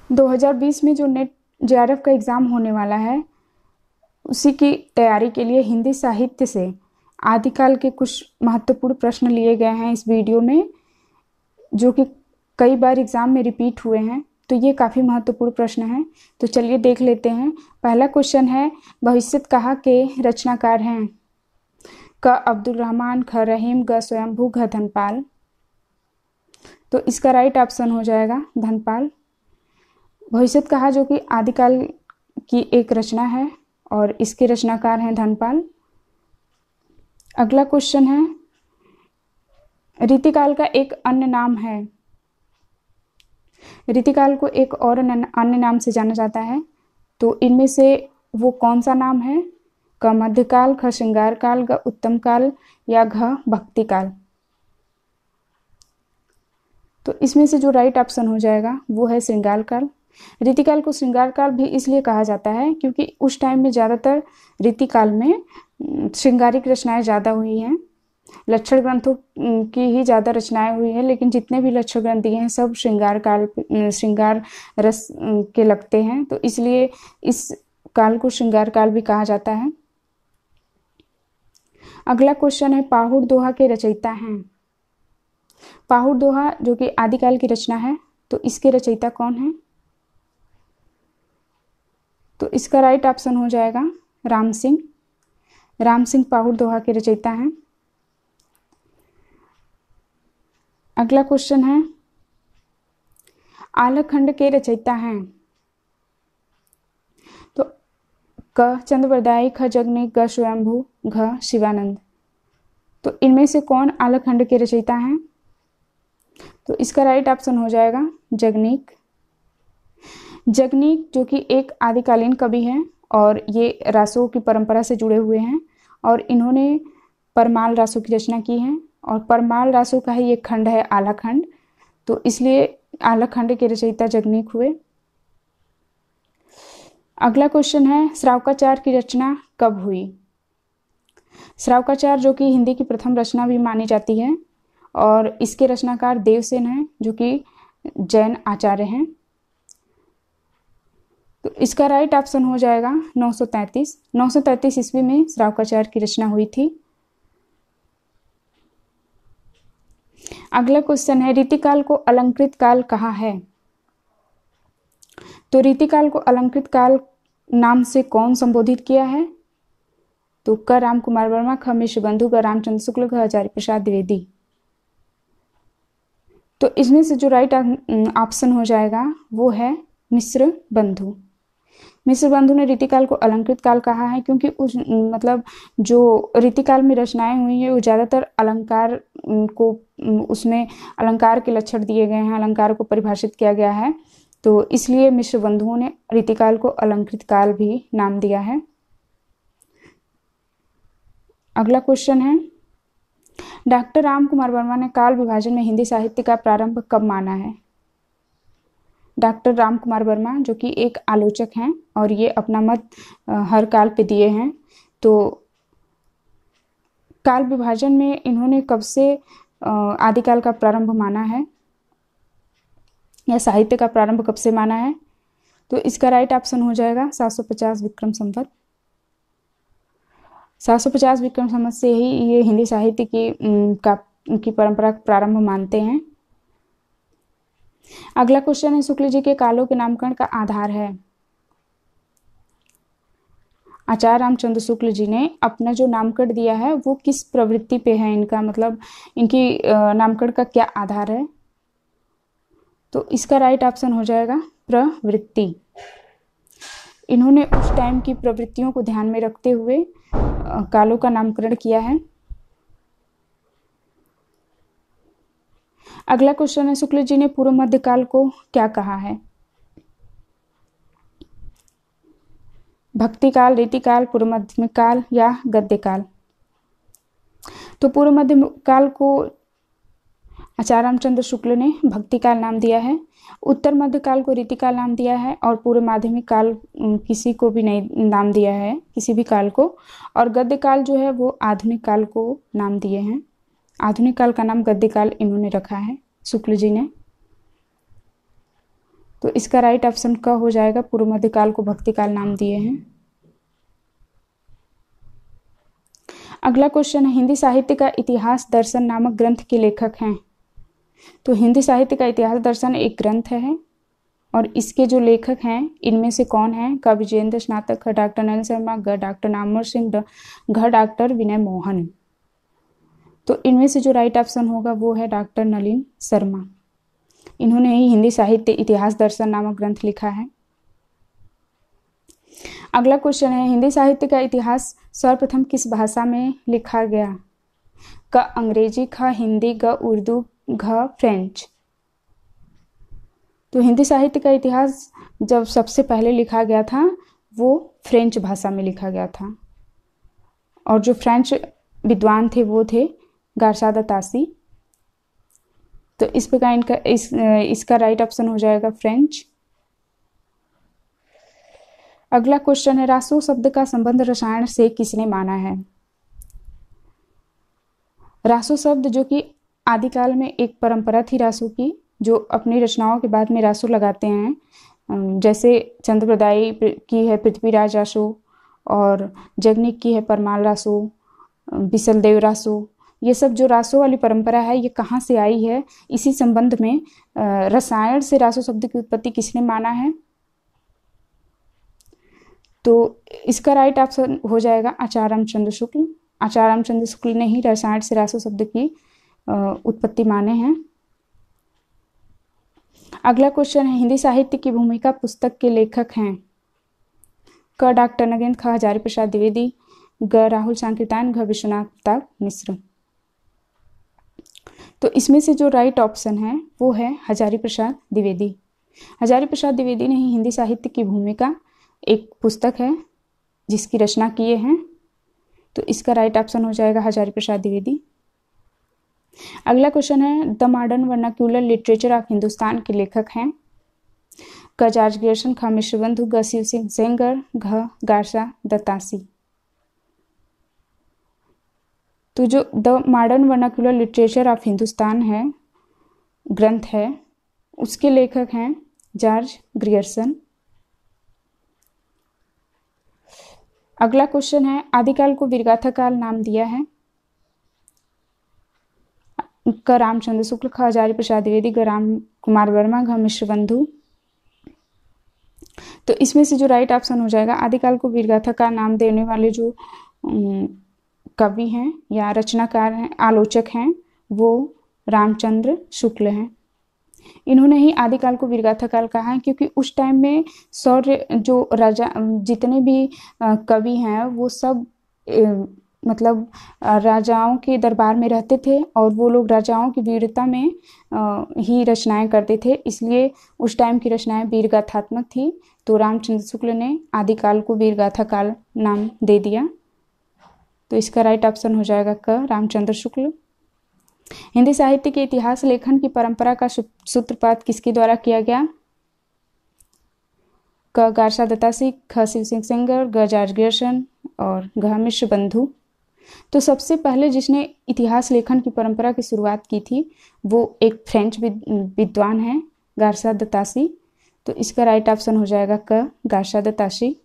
2020 में जो net JRF का एग्ज़ाम होने वाला है, उसी की तैयारी के लिए हिंदी साहित्य से आदिकाल के कुछ महत्वपूर्ण प्रश्न लिए गए हैं इस वीडियो में, जो कि कई बार एग्ज़ाम में रिपीट हुए हैं। तो ये काफ़ी महत्वपूर्ण प्रश्न हैं। तो चलिए देख लेते हैं। पहला क्वेश्चन है, भविष्यत कहाँ के रचनाकार हैं? क अब्दुल रहमान, ख रहीम, ग स्वयंभू, घ धनपाल। तो इसका राइट ऑप्शन हो जाएगा धनपाल। भविष्यत कहा जो कि आदिकाल की एक रचना है और इसके रचनाकार हैं धनपाल। अगला क्वेश्चन है, रीतिकाल का एक अन्य नाम है। रीतिकाल को एक और अन्य नाम से जाना जाता है, तो इनमें से वो कौन सा नाम है? क मध्यकाल, ख श्रृंगार काल, ग उत्तम काल या घ भक्ति काल। तो इसमें से जो राइट ऑप्शन हो जाएगा वो है श्रृंगार काल। रीतिकाल को श्रृंगार काल भी इसलिए कहा जाता है क्योंकि उस टाइम में ज़्यादातर रीतिकाल में श्रृंगारिक रचनाएं ज़्यादा हुई हैं, लक्षण ग्रंथों की ही ज़्यादा रचनाएं हुई हैं, लेकिन जितने भी लक्षण ग्रंथ दिए हैं सब श्रृंगार काल, श्रृंगार रस के लगते हैं, तो इसलिए इस काल को श्रृंगार काल भी कहा जाता है। अगला क्वेश्चन है, पाहुड़ दोहा के रचयिता हैं। पाहुड़ दोहा जो कि आदिकाल की रचना है, तो इसके रचयिता कौन है? तो इसका राइट ऑप्शन हो जाएगा राम सिंह। राम सिंह पाहुड़ दोहा के रचयिता हैं। अगला क्वेश्चन है, आल्हखंड के रचयिता हैं। तो क चंद्रवरदाई, ख जगनीक, ग स्वयंभू, घ शिवानंद। तो इनमें से कौन आल्हखंड के रचयिता हैं? तो इसका राइट ऑप्शन हो जाएगा जगनीक। जगनीक जो कि एक आदिकालीन कवि हैं और ये रासों की परंपरा से जुड़े हुए हैं और इन्होंने परमाल रासों की रचना की है और परमाल रासों का ही एक खंड है आल्हाखंड, तो इसलिए आल्हाखंड के रचयिता जगनीक हुए। अगला क्वेश्चन है, श्रावकाचार की रचना कब हुई? श्रावकाचार जो कि हिंदी की प्रथम रचना भी मानी जाती है और इसके रचनाकार देवसेन हैं जो कि जैन आचार्य हैं। तो इसका राइट ऑप्शन हो जाएगा 933 ईस्वी में श्रावकाचार की रचना हुई थी। अगला क्वेश्चन है, रीतिकाल को अलंकृत काल कहा है? तो रीतिकाल को अलंकृत काल नाम से कौन संबोधित किया है? तो क राम कुमार वर्मा, ख मिश्र बंधु, ग रामचंद्र शुक्ल, घ आचार्य प्रसाद द्विवेदी। तो इसमें से जो राइट ऑप्शन हो जाएगा वो है मिश्र बंधु। मिश्र बंधु ने रीतिकाल को अलंकृत काल कहा है क्योंकि उस मतलब जो रीतिकाल में रचनाएं हुई हैं वो ज़्यादातर अलंकार को, उसमें अलंकार के लक्षण दिए गए हैं, अलंकार को परिभाषित किया गया है, तो इसलिए मिश्र बंधुओं ने रीतिकाल को अलंकृत काल भी नाम दिया है। अगला क्वेश्चन है, डॉक्टर राम कुमार वर्मा ने काल विभाजन में हिंदी साहित्य का प्रारंभ कब माना है? डॉक्टर राम कुमार वर्मा जो कि एक आलोचक हैं और ये अपना मत हर काल पे दिए हैं, तो काल विभाजन में इन्होंने कब से आदिकाल का प्रारंभ माना है या साहित्य का प्रारंभ कब से माना है? तो इसका राइट ऑप्शन हो जाएगा 750 विक्रम संवत। 750 विक्रम संवत से ही ये हिंदी साहित्य की परंपरा प्रारंभ मानते हैं। अगला क्वेश्चन है, शुक्ल जी के कालों के नामकरण का आधार है? आचार्य रामचंद्र शुक्ल जी ने अपना जो नामकरण दिया है वो किस प्रवृत्ति पे है? इनका मतलब इनकी नामकरण का क्या आधार है? तो इसका राइट ऑप्शन हो जाएगा प्रवृत्ति। इन्होंने उस टाइम की प्रवृत्तियों को ध्यान में रखते हुए कालों का नामकरण किया है। अगला क्वेश्चन है, शुक्ल जी ने पूर्व मध्य काल को क्या कहा है? भक्ति काल, रीतिकाल, पूर्व मध्यम काल या गद्य काल? तो पूर्व मध्य काल को आचार्य रामचंद्र शुक्ल ने भक्ति काल नाम दिया है, उत्तर मध्य काल को रीतिकाल नाम दिया है और पूर्व माध्यमिक काल किसी को भी नहीं नाम दिया है, किसी भी काल को, और गद्य काल जो है वो आधुनिक काल को नाम दिए हैं। आधुनिक काल का नाम गद्य काल इन्होंने रखा है शुक्ल जी ने। तो इसका राइट ऑप्शन क हो जाएगा। पूर्व मध्यकाल को भक्तिकाल नाम दिए हैं। अगला क्वेश्चन है, हिंदी साहित्य का इतिहास दर्शन नामक ग्रंथ के लेखक हैं। तो हिंदी साहित्य का इतिहास दर्शन एक ग्रंथ है और इसके जो लेखक हैं इनमें से कौन है? क विजेंद्र स्नातक, ख डॉक्टर नरेंद्र शर्मा, ग डॉक्टर नामवर सिंह, घ डॉक्टर विनय मोहन। तो इनमें से जो राइट ऑप्शन होगा वो है डॉक्टर नलिन शर्मा। इन्होंने ही हिंदी साहित्य इतिहास दर्शन नामक ग्रंथ लिखा है। अगला क्वेश्चन है, हिंदी साहित्य का इतिहास सर्वप्रथम किस भाषा में लिखा गया? क अंग्रेजी, ख हिंदी, ग उर्दू, घ फ्रेंच। तो हिंदी साहित्य का इतिहास जब सबसे पहले लिखा गया था वो फ्रेंच भाषा में लिखा गया था और जो फ्रेंच विद्वान थे वो थे गारसा द तासी। तो इस प्रकार इसका राइट ऑप्शन हो जाएगा फ्रेंच। अगला क्वेश्चन है, रासो शब्द का संबंध रसायन से किसने माना है? रासो शब्द जो कि आदिकाल में एक परंपरा थी रासो की, जो अपनी रचनाओं के बाद में रासो लगाते हैं। जैसे चंद्रप्रदायी की है पृथ्वीराज रासो और जगनिक की है परमाल रासो, बिसलदेव रासो। ये सब जो रासो वाली परंपरा है ये कहाँ से आई है, इसी संबंध में रसायन से रासो शब्द की उत्पत्ति किसने माना है? तो इसका राइट ऑप्शन हो जाएगा आचार्य रामचंद्र शुक्ल। आचार्य रामचंद्र शुक्ल ने ही रसायन से रासो शब्द की उत्पत्ति माने हैं। अगला क्वेश्चन है, हिंदी साहित्य की भूमिका पुस्तक के लेखक हैं। क डॉक्टर नगेंद्र, ख हजारी प्रसाद द्विवेदी, ग राहुल सांकृत्यायन, घ विश्वनाथ प्रताप मिश्र। तो इसमें से जो राइट ऑप्शन है वो है हजारी प्रसाद द्विवेदी। हजारी प्रसाद द्विवेदी ने ही हिंदी साहित्य की भूमिका एक पुस्तक है जिसकी रचना किए हैं। तो इसका राइट ऑप्शन हो जाएगा हजारी प्रसाद द्विवेदी। अगला क्वेश्चन है, the modern vernacular literature of Hindustan के लेखक हैं। क जॉर्ज ग्रियर्सन, ख मिश्र बंधु, ग शिव सिंह सेंगर, घ गारसा द तासी। तो जो the modern vernacular literature of Hindustan है ग्रंथ है उसके लेखक हैं जॉर्ज ग्रियर्सन। अगला क्वेश्चन है, आदिकाल को वीरगाथा काल नाम दिया है। क रामचंद्र शुक्ल, ख हजारी प्रसाद द्विवेदी, ग राम कुमार वर्मा, घ मिश्र बंधु। तो इसमें से जो राइट ऑप्शन हो जाएगा, आदिकाल को वीरगाथा का नाम देने वाले जो कवि हैं या रचनाकार हैं, आलोचक हैं, वो रामचंद्र शुक्ल हैं। इन्होंने ही आदिकाल को वीरगाथा काल कहा है क्योंकि उस टाइम में शौर्य जो राजा जितने भी कवि हैं वो सब मतलब राजाओं के दरबार में रहते थे और वो लोग राजाओं की वीरता में ही रचनाएं करते थे, इसलिए उस टाइम की रचनाएं वीरगाथात्मक थी। तो रामचंद्र शुक्ल ने आदिकाल को वीरगाथा काल नाम दे दिया। तो इसका राइट ऑप्शन हो जाएगा क रामचंद्र शुक्ल। हिंदी साहित्य के इतिहास लेखन की परंपरा का सूत्रपात किसके द्वारा किया गया? क गारसा दत्तासी, ख शिव सिंह सेंगर, ग जॉर्ज ग्रियर्सन और घ मिश्र बंधु। तो सबसे पहले जिसने इतिहास लेखन की परंपरा की शुरुआत की थी वो एक फ्रेंच विद्वान है गारसा दत्तासी। तो इसका राइट ऑप्शन हो जाएगा क गारसा दत्तासी।